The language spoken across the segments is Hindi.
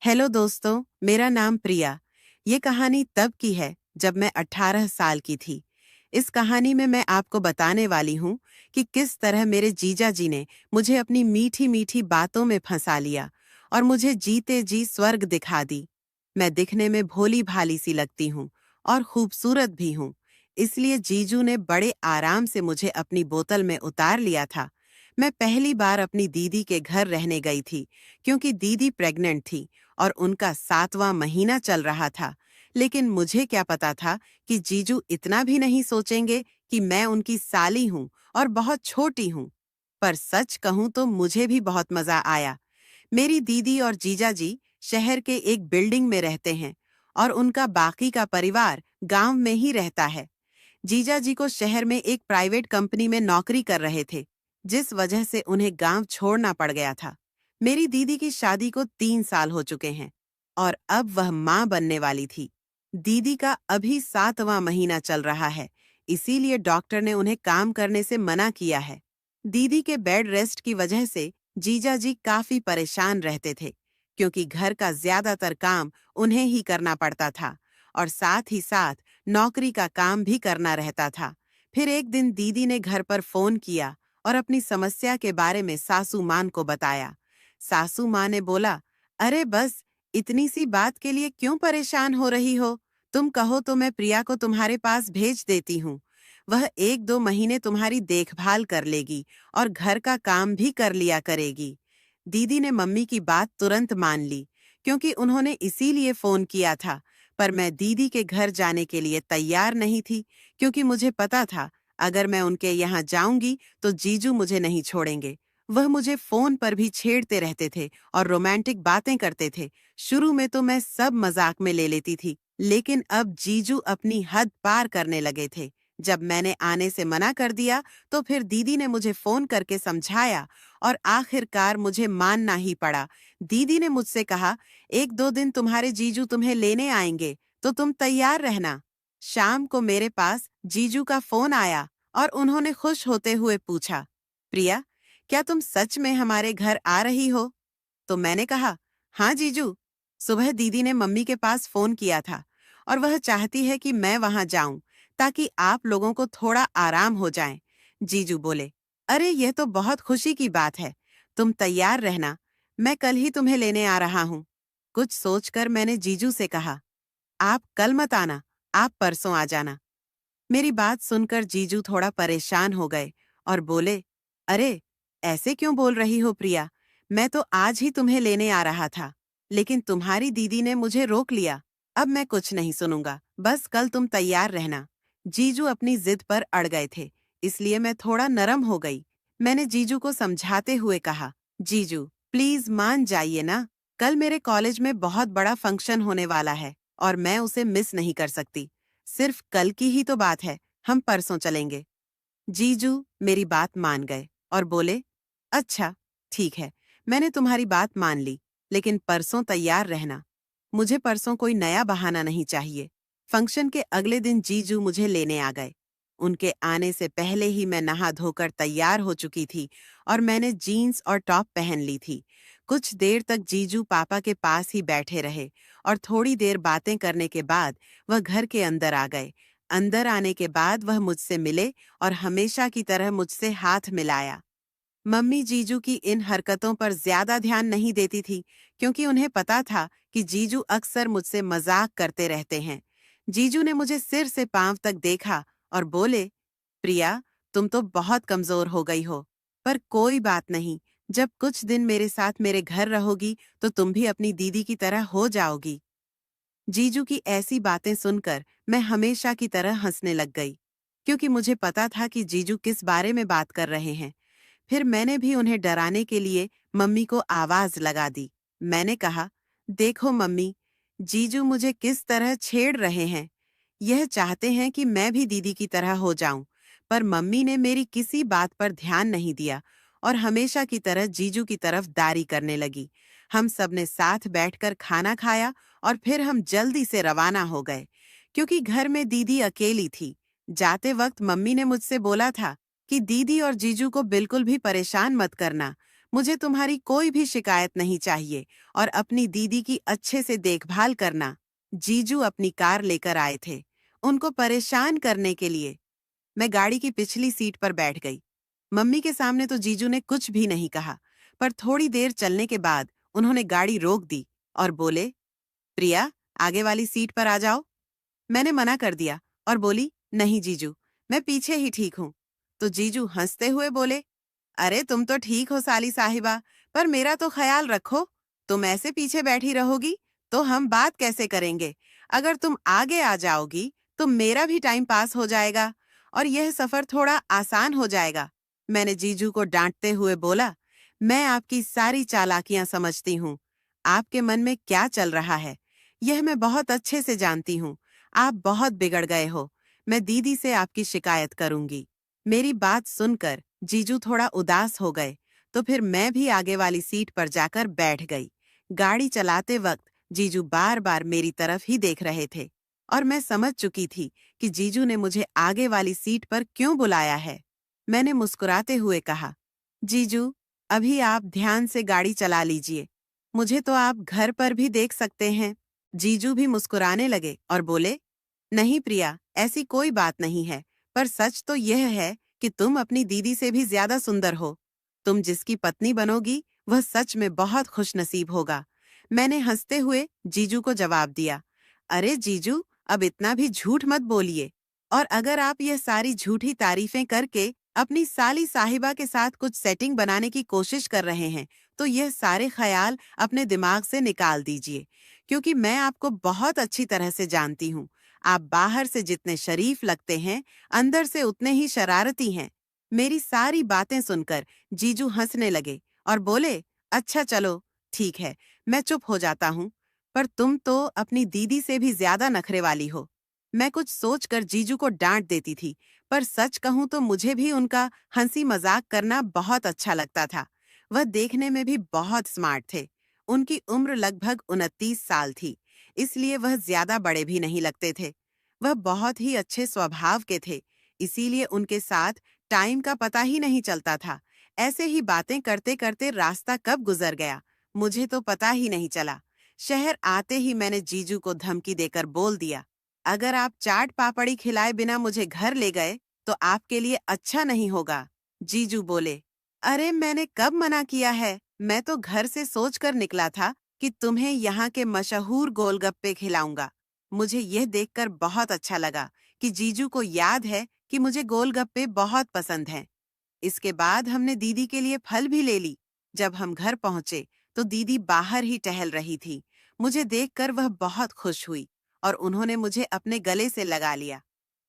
हेलो दोस्तों, मेरा नाम प्रिया। ये कहानी तब की है जब मैं 18 साल की थी। इस कहानी में मैं आपको बताने वाली हूँ कि किस तरह मेरे जीजा जी ने मुझे अपनी मीठी मीठी बातों में फंसा लिया और मुझे जीते जी स्वर्ग दिखा दी। मैं दिखने में भोली भाली सी लगती हूँ और खूबसूरत भी हूँ। इसलिए जीजू ने बड़े आराम से मुझे अपनी बोतल में उतार लिया था। मैं पहली बार अपनी दीदी के घर रहने गई थी क्योंकि दीदी प्रेग्नेंट थी और उनका 7वां महीना चल रहा था। लेकिन मुझे क्या पता था कि जीजू इतना भी नहीं सोचेंगे कि मैं उनकी साली हूँ और बहुत छोटी हूँ। पर सच कहूँ तो मुझे भी बहुत मजा आया। मेरी दीदी और जीजा जी शहर के एक बिल्डिंग में रहते हैं और उनका बाकी का परिवार गांव में ही रहता है। जीजा जी को शहर में एक प्राइवेट कंपनी में नौकरी कर रहे थे, जिस वजह से उन्हें गांव छोड़ना पड़ गया था। मेरी दीदी की शादी को 3 साल हो चुके हैं और अब वह मां बनने वाली थी। दीदी का अभी 7वां महीना चल रहा है, इसीलिए डॉक्टर ने उन्हें काम करने से मना किया है। दीदी के बेड रेस्ट की वजह से जीजा जी काफी परेशान रहते थे, क्योंकि घर का ज्यादातर काम उन्हें ही करना पड़ता था और साथ ही साथ नौकरी का काम भी करना रहता था। फिर एक दिन दीदी ने घर पर फोन किया और अपनी समस्या के बारे में सासू मां को बताया। सासू मां ने बोला, अरे बस इतनी सी बात के लिए क्यों परेशान हो रही हो? तुम कहो तो मैं प्रिया को तुम्हारे पास भेज देती हूँ। वह 1-2 महीने तुम्हारी देखभाल कर लेगी और घर का काम भी कर लिया करेगी। दीदी ने मम्मी की बात तुरंत मान ली, क्योंकि उन्होंने इसीलिए फोन किया था। पर मैं दीदी के घर जाने के लिए तैयार नहीं थी, क्योंकि मुझे पता था अगर मैं उनके यहाँ जाऊंगी तो जीजू मुझे नहीं छोड़ेंगे। वह मुझे फोन पर भी छेड़ते रहते थे और रोमांटिक बातें करते थे। शुरू में तो मैं सब मजाक में ले लेती थी, लेकिन अब जीजू अपनी हद पार करने लगे थे। जब मैंने आने से मना कर दिया तो फिर दीदी ने मुझे फोन करके समझाया और आखिरकार मुझे मानना ही पड़ा। दीदी ने मुझसे कहा, 1-2 दिन तुम्हारे जीजू तुम्हें लेने आएंगे, तो तुम तैयार रहना। शाम को मेरे पास जीजू का फोन आया और उन्होंने खुश होते हुए पूछा, प्रिया, क्या तुम सच में हमारे घर आ रही हो? तो मैंने कहा, हाँ जीजू। सुबह दीदी ने मम्मी के पास फोन किया था और वह चाहती है कि मैं वहां जाऊं ताकि आप लोगों को थोड़ा आराम हो जाए। जीजू बोले, अरे यह तो बहुत खुशी की बात है। तुम तैयार रहना, मैं कल ही तुम्हें लेने आ रहा हूँ। कुछ सोचकर मैंने जीजू से कहा, आप कल मत आना, आप परसों आ जाना। मेरी बात सुनकर जीजू थोड़ा परेशान हो गए और बोले, अरे ऐसे क्यों बोल रही हो प्रिया? मैं तो आज ही तुम्हें लेने आ रहा था, लेकिन तुम्हारी दीदी ने मुझे रोक लिया। अब मैं कुछ नहीं सुनूंगा, बस कल तुम तैयार रहना। जीजू अपनी जिद पर अड़ गए थे, इसलिए मैं थोड़ा नरम हो गई। मैंने जीजू को समझाते हुए कहा, जीजू प्लीज मान जाइए ना, कल मेरे कॉलेज में बहुत बड़ा फंक्शन होने वाला है और मैं उसे मिस नहीं कर सकती। सिर्फ कल की ही तो बात है, हम परसों चलेंगे। जीजू मेरी बात मान गए और बोले, अच्छा ठीक है, मैंने तुम्हारी बात मान ली, लेकिन परसों तैयार रहना। मुझे परसों कोई नया बहाना नहीं चाहिए। फंक्शन के अगले दिन जीजू मुझे लेने आ गए। उनके आने से पहले ही मैं नहा धोकर तैयार हो चुकी थी और मैंने जीन्स और टॉप पहन ली थी। कुछ देर तक जीजू पापा के पास ही बैठे रहे और थोड़ी देर बातें करने के बाद वह घर के अंदर आ गए। अंदर आने के बाद वह मुझसे मिले और हमेशा की तरह मुझसे हाथ मिलाया। मम्मी जीजू की इन हरकतों पर ज्यादा ध्यान नहीं देती थी, क्योंकि उन्हें पता था कि जीजू अक्सर मुझसे मजाक करते रहते हैं। जीजू ने मुझे सिर से पांव तक देखा और बोले, प्रिया, तुम तो बहुत कमजोर हो गई हो, पर कोई बात नहीं, जब कुछ दिन मेरे साथ मेरे घर रहोगी तो तुम भी अपनी दीदी की तरह हो जाओगी। जीजू की ऐसी बातें सुनकर मैं हमेशा की तरह हंसने लग गई, क्योंकि मुझे पता था कि जीजू किस बारे में बात कर रहे हैं। फिर मैंने भी उन्हें डराने के लिए मम्मी को आवाज लगा दी। मैंने कहा, देखो मम्मी, जीजू मुझे किस तरह छेड़ रहे हैं। यह चाहते हैं कि मैं भी दीदी की तरह हो जाऊं, पर मम्मी ने मेरी किसी बात पर ध्यान नहीं दिया और हमेशा की तरह जीजू की तरफ दारी करने लगी। हम सबने साथ बैठकर खाना खाया और फिर हम जल्दी से रवाना हो गए, क्योंकि घर में दीदी अकेली थी। जाते वक्त मम्मी ने मुझसे बोला था कि दीदी और जीजू को बिल्कुल भी परेशान मत करना, मुझे तुम्हारी कोई भी शिकायत नहीं चाहिए और अपनी दीदी की अच्छे से देखभाल करना। जीजू अपनी कार लेकर आए थे, उनको परेशान करने के लिए। मैं गाड़ी की पिछली सीट पर बैठ गई। मम्मी के सामने तो जीजू ने कुछ भी नहीं कहा, पर थोड़ी देर चलने के बाद उन्होंने गाड़ी रोक दी और बोले, प्रिया, आगे वाली सीट पर आ जाओ। मैंने मना कर दिया और बोली, नहीं जीजू, मैं पीछे ही ठीक हूँ। तो जीजू हंसते हुए बोले, अरे तुम तो ठीक हो साली साहिबा, पर मेरा तो ख्याल रखो। तुम ऐसे पीछे बैठी रहोगी तो हम बात कैसे करेंगे? अगर तुम आगे आ जाओगी तो मेरा भी टाइम पास हो जाएगा और यह सफर थोड़ा आसान हो जाएगा। मैंने जीजू को डांटते हुए बोला, मैं आपकी सारी चालाकियां समझती हूँ। आपके मन में क्या चल रहा है यह मैं बहुत अच्छे से जानती हूँ। आप बहुत बिगड़ गए हो। मैं दीदी से आपकी शिकायत करूंगी। मेरी बात सुनकर जीजू थोड़ा उदास हो गए, तो फिर मैं भी आगे वाली सीट पर जाकर बैठ गई। गाड़ी चलाते वक्त जीजू बार बार मेरी तरफ ही देख रहे थे और मैं समझ चुकी थी कि जीजू ने मुझे आगे वाली सीट पर क्यों बुलाया है। मैंने मुस्कुराते हुए कहा, जीजू, अभी आप ध्यान से गाड़ी चला लीजिए। मुझे तो आप घर पर भी देख सकते हैं। जीजू भी मुस्कुराने लगे और बोले, नहीं प्रिया, ऐसी कोई बात नहीं है, पर सच तो यह है कि तुम अपनी दीदी से भी ज्यादा सुंदर हो। तुम जिसकी पत्नी बनोगी वह सच में बहुत खुशनसीब होगा। मैंने हंसते हुए जीजू को जवाब दिया, अरे जीजू, अब इतना भी झूठ मत बोलिए। और अगर आप यह सारी झूठी तारीफें करके अपनी साली साहिबा के साथ कुछ सेटिंग बनाने की कोशिश कर रहे हैं, तो यह सारे ख्याल अपने दिमाग से निकाल दीजिए, क्योंकि मैं आपको बहुत अच्छी तरह से जानती हूँ। आप बाहर से जितने शरीफ लगते हैं, अंदर से उतने ही शरारती हैं। मेरी सारी बातें सुनकर जीजू हंसने लगे और बोले, अच्छा चलो, ठीक है, मैं चुप हो जाता हूँ, पर तुम तो अपनी दीदी से भी ज्यादा नखरे वाली हो। मैं कुछ सोचकर जीजू को डांट देती थी, पर सच कहूँ तो मुझे भी उनका हंसी मजाक करना बहुत अच्छा लगता था। वह देखने में भी बहुत स्मार्ट थे। उनकी उम्र लगभग 29 साल थी, इसलिए वह ज्यादा बड़े भी नहीं लगते थे। वह बहुत ही अच्छे स्वभाव के थे, इसीलिए उनके साथ टाइम का पता ही नहीं चलता था। ऐसे ही बातें करते करते रास्ता कब गुजर गया, मुझे तो पता ही नहीं चला। शहर आते ही मैंने जीजू को धमकी देकर बोल दिया, अगर आप चाट पापड़ी खिलाए बिना मुझे घर ले गए तो आपके लिए अच्छा नहीं होगा। जीजू बोले, अरे मैंने कब मना किया है? मैं तो घर से सोचकर निकला था कि तुम्हें यहाँ के मशहूर गोलगप्पे खिलाऊंगा। मुझे यह देखकर बहुत अच्छा लगा कि जीजू को याद है कि मुझे गोलगप्पे बहुत पसंद हैं। इसके बाद हमने दीदी के लिए फल भी ले ली। जब हम घर पहुंचे तो दीदी बाहर ही टहल रही थी। मुझे देखकर वह बहुत खुश हुई और उन्होंने मुझे अपने गले से लगा लिया।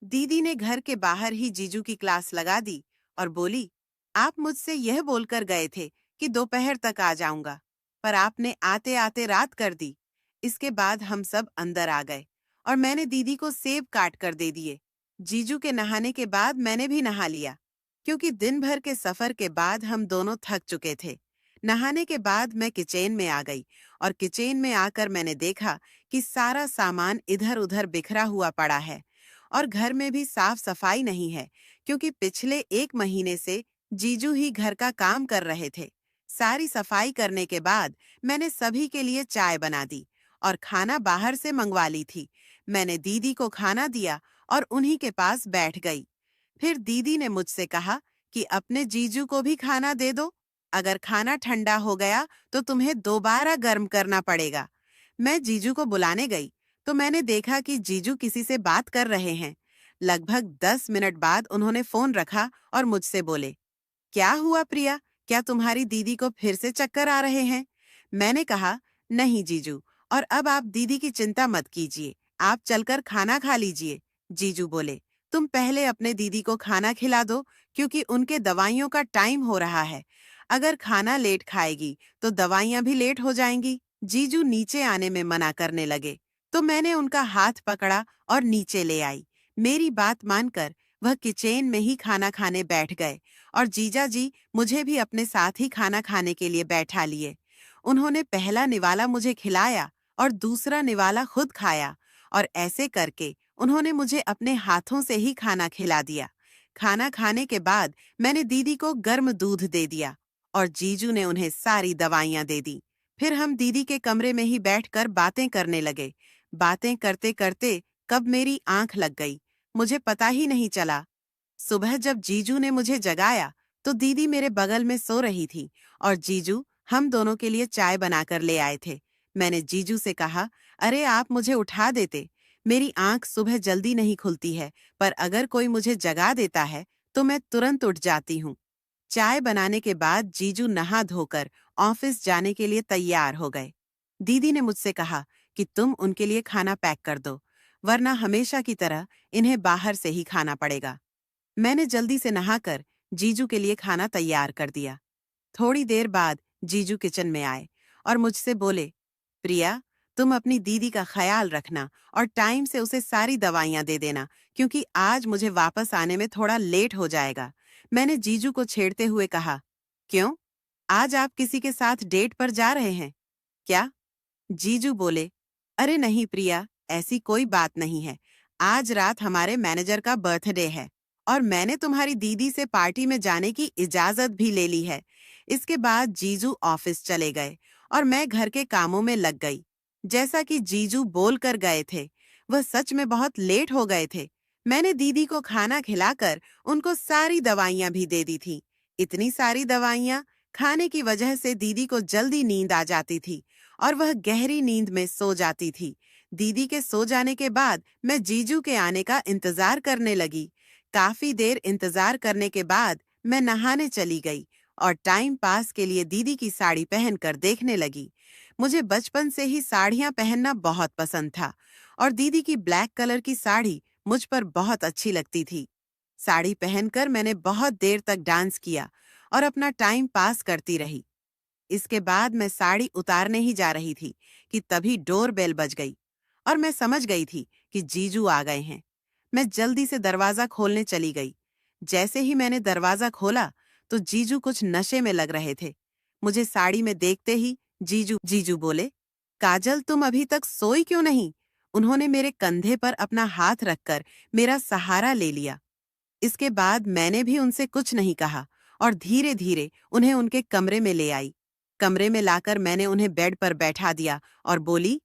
दीदी ने घर के बाहर ही जीजू की क्लास लगा दी और बोली, आप मुझसे यह बोलकर गए थे कि दोपहर तक आ जाऊंगा, पर आपने आते आते रात कर दी। इसके बाद हम सब अंदर आ गए और मैंने दीदी को सेब काट कर दे दिए। जीजू के नहाने के बाद मैंने भी नहा लिया, क्योंकि दिन भर के सफर के बाद हम दोनों थक चुके थे। नहाने के बाद मैं किचन में आ गई और किचन में आकर मैंने देखा कि सारा सामान इधर-उधर बिखरा हुआ पड़ा है और घर में भी साफ सफाई नहीं है, क्योंकि पिछले 1 महीने से जीजू ही घर का काम कर रहे थे। सारी सफाई करने के बाद मैंने सभी के लिए चाय बना दी और खाना बाहर से मंगवा ली थी। मैंने दीदी को खाना दिया और उन्हीं के पास बैठ गई। फिर दीदी ने मुझसे कहा कि अपने जीजू को भी खाना दे दो। अगर खाना ठंडा हो गया तो तुम्हें दोबारा गर्म करना पड़ेगा। मैं जीजू को बुलाने गई तो मैंने देखा कि जीजू किसी से बात कर रहे हैं। लगभग 10 मिनट बाद उन्होंने फोन रखा और मुझसे बोले, क्या हुआ प्रिया, क्या तुम्हारी दीदी को फिर से चक्कर आ रहे हैं? मैंने कहा, नहीं जीजू, और अब आप दीदी की चिंता मत कीजिए, आप चलकर खाना खा लीजिए। जीजू बोले, तुम पहले अपने दीदी को खाना खिला दो, क्योंकि उनके दवाइयों का टाइम हो रहा है। अगर खाना लेट खाएगी तो दवाइयां भी लेट हो जाएंगी। जीजू नीचे आने में मना करने लगे, तो मैंने उनका हाथ पकड़ा और नीचे ले आई। मेरी बात मानकर वह किचन में ही खाना खाने बैठ गए और जीजा जी मुझे भी अपने साथ ही खाना खाने के लिए बैठा लिए। उन्होंने पहला निवाला मुझे खिलाया और दूसरा निवाला खुद खाया और ऐसे करके उन्होंने मुझे अपने हाथों से ही खाना खिला दिया। खाना खाने के बाद मैंने दीदी को गर्म दूध दे दिया और जीजू ने उन्हें सारी दवाइयां दे दी। फिर हम दीदी के कमरे में ही बैठकर बातें करने लगे। बातें करते करते कब मेरी आंख लग गई, मुझे पता ही नहीं चला। सुबह जब जीजू ने मुझे जगाया तो दीदी मेरे बगल में सो रही थी और जीजू हम दोनों के लिए चाय बनाकर ले आए थे। मैंने जीजू से कहा, अरे आप मुझे उठा देते। मेरी आंख सुबह जल्दी नहीं खुलती है, पर अगर कोई मुझे जगा देता है तो मैं तुरंत उठ जाती हूँ। चाय बनाने के बाद जीजू नहा धोकर ऑफिस जाने के लिए तैयार हो गए। दीदी ने मुझसे कहा कि तुम उनके लिए खाना पैक कर दो, वरना हमेशा की तरह इन्हें बाहर से ही खाना पड़ेगा। मैंने जल्दी से नहाकर जीजू के लिए खाना तैयार कर दिया। थोड़ी देर बाद जीजू किचन में आए और मुझसे बोले, प्रिया, तुम अपनी दीदी का ख्याल रखना और टाइम से उसे सारी दवाइयां दे देना, क्योंकि आज मुझे वापस आने में थोड़ा लेट हो जाएगा। मैंने जीजू को छेड़ते हुए कहा, क्यों? आज आप किसी के साथ डेट पर जा रहे हैं क्या? जीजू बोले, अरे नहीं प्रिया, ऐसी कोई बात नहीं है। आज रात हमारे मैनेजर का बर्थडे है और मैंने तुम्हारी दीदी से पार्टी में जाने की इजाजत भी ले ली है। इसके बाद जीजू ऑफिस चले गए और मैं घर के कामों में लग गई। जैसा कि जीजू बोल कर गए थे, वह सच में बहुत लेट हो गए थे। मैंने दीदी को खाना खिलाकर उनको सारी दवाइयां भी दे दी थी। इतनी सारी दवाइयां खाने की वजह से दीदी को जल्दी नींद आ जाती थी और वह गहरी नींद में सो जाती थी। दीदी के सो जाने के बाद मैं जीजू के आने का इंतजार करने लगी। काफी देर इंतजार करने के बाद मैं नहाने चली गई और टाइम पास के लिए दीदी की साड़ी पहनकर देखने लगी। मुझे बचपन से ही साड़ियां पहनना बहुत पसंद था और दीदी की ब्लैक कलर की साड़ी मुझ पर बहुत अच्छी लगती थी। साड़ी पहनकर मैंने बहुत देर तक डांस किया और अपना टाइम पास करती रही। इसके बाद मैं साड़ी उतारने ही जा रही थी कि तभी डोर बेल बज गई और मैं समझ गई थी कि जीजू आ गए हैं। मैं जल्दी से दरवाजा खोलने चली गई। जैसे ही मैंने दरवाजा खोला तो जीजू कुछ नशे में लग रहे थे। मुझे साड़ी में देखते ही जीजू जीजू बोले, काजल, तुम अभी तक सोई क्यों नहीं? उन्होंने मेरे कंधे पर अपना हाथ रखकर मेरा सहारा ले लिया। इसके बाद मैंने भी उनसे कुछ नहीं कहा और धीरे धीरे उन्हें उनके कमरे में ले आई। कमरे में लाकर मैंने उन्हें बेड पर बैठा दिया और बोली,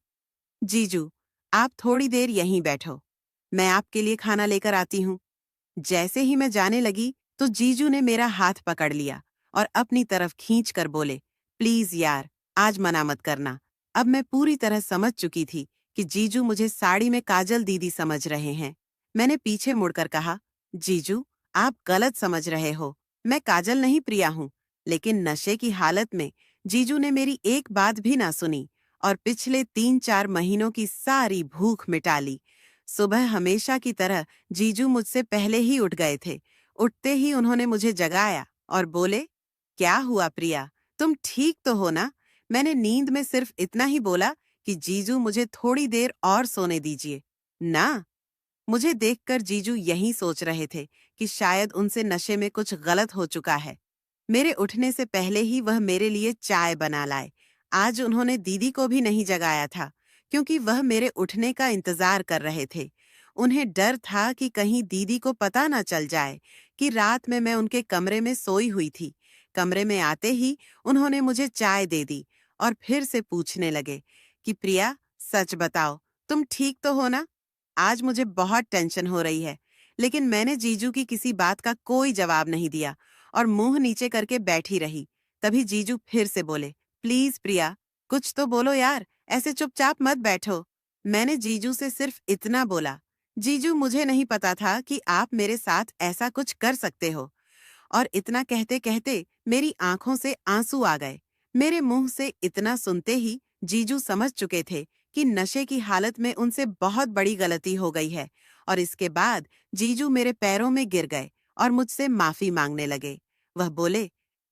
जीजू, आप थोड़ी देर यहीं बैठो, मैं आपके लिए खाना लेकर आती हूँ। जैसे ही मैं जाने लगी तो जीजू ने मेरा हाथ पकड़ लिया और अपनी तरफ खींच कर बोले, प्लीज यार, आज मना मत करना। अब मैं पूरी तरह समझ चुकी थी कि जीजू मुझे साड़ी में काजल दीदी समझ रहे हैं। मैंने पीछे मुड़कर कहा, जीजू, आप गलत समझ रहे हो, मैं काजल नहीं, प्रिया हूँ। लेकिन नशे की हालत में जीजू ने मेरी एक बात भी ना सुनी और पिछले 3-4 महीनों की सारी भूख मिटा ली। सुबह हमेशा की तरह जीजू मुझसे पहले ही उठ गए थे। उठते ही उन्होंने मुझे जगाया और बोले, क्या हुआ प्रिया, तुम ठीक तो हो ना? मैंने नींद में सिर्फ इतना ही बोला कि जीजू, मुझे थोड़ी देर और सोने दीजिए ना। मुझे देखकर जीजू यही सोच रहे थे कि शायद उनसे नशे में कुछ गलत हो चुका है। मेरे उठने से पहले ही वह मेरे लिए चाय बना लाए। आज उन्होंने दीदी को भी नहीं जगाया था, क्योंकि वह मेरे उठने का इंतजार कर रहे थे। उन्हें डर था कि कहीं दीदी को पता न चल जाए कि रात में मैं उनके कमरे में सोई हुई थी। कमरे में आते ही उन्होंने मुझे चाय दे दी और फिर से पूछने लगे कि प्रिया, सच बताओ, तुम ठीक तो हो ना? आज मुझे बहुत टेंशन हो रही है। लेकिन मैंने जीजू की किसी बात का कोई जवाब नहीं दिया और मुंह नीचे करके बैठी रही। तभी जीजू फिर से बोले, प्लीज प्रिया, कुछ तो बोलो यार, ऐसे चुपचाप मत बैठो। मैंने जीजू से सिर्फ इतना बोला, जीजू, मुझे नहीं पता था कि आप मेरे साथ ऐसा कुछ कर सकते हो। और इतना कहते कहते मेरी आंखों से आंसू आ गए। मेरे मुंह से इतना सुनते ही जीजू समझ चुके थे कि नशे की हालत में उनसे बहुत बड़ी गलती हो गई है और इसके बाद जीजू मेरे पैरों में गिर गए और मुझसे माफी मांगने लगे। वह बोले,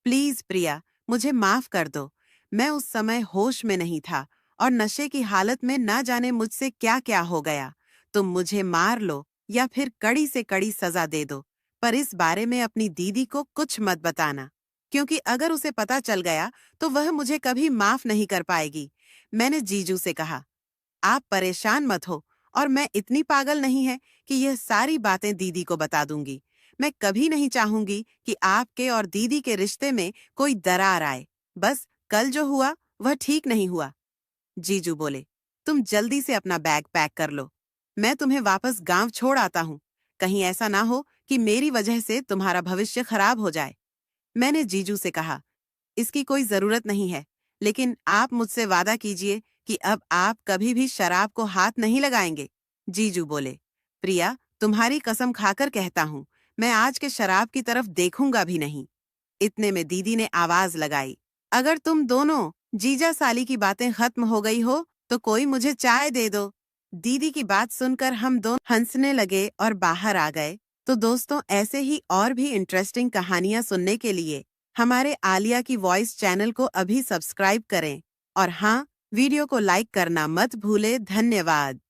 प्लीज प्रिया, मुझे माफ कर दो। मैं उस समय होश में नहीं था और नशे की हालत में ना जाने मुझसे क्या क्या हो गया। तुम मुझे मार लो या फिर कड़ी से कड़ी सजा दे दो, पर इस बारे में अपनी दीदी को कुछ मत बताना, क्योंकि अगर उसे पता चल गया तो वह मुझे कभी माफ नहीं कर पाएगी। मैंने जीजू से कहा, आप परेशान मत हो और मैं इतनी पागल नहीं है कि यह सारी बातें दीदी को बता दूंगी। मैं कभी नहीं चाहूंगी कि आपके और दीदी के रिश्ते में कोई दरार आए। बस कल जो हुआ वह ठीक नहीं हुआ। जीजू बोले, तुम जल्दी से अपना बैग पैक कर लो। मैं तुम्हें वापस गांव छोड़ आता हूँ। कहीं ऐसा ना हो कि मेरी वजह से तुम्हारा भविष्य खराब हो जाए। मैंने जीजू से कहा, इसकी कोई जरूरत नहीं है, लेकिन आप मुझसे वादा कीजिए कि अब आप कभी भी शराब को हाथ नहीं लगाएंगे। जीजू बोले, प्रिया, तुम्हारी कसम खाकर कहता हूँ, मैं आज के शराब की तरफ देखूंगा भी नहीं। इतने में दीदी ने आवाज लगाई, अगर तुम दोनों जीजा साली की बातें खत्म हो गई हो तो कोई मुझे चाय दे दो। दीदी की बात सुनकर हम दोनों हंसने लगे और बाहर आ गए। तो दोस्तों, ऐसे ही और भी इंटरेस्टिंग कहानियां सुनने के लिए हमारे आलिया की वॉइस चैनल को अभी सब्सक्राइब करें। और हाँ, वीडियो को लाइक करना मत भूले। धन्यवाद।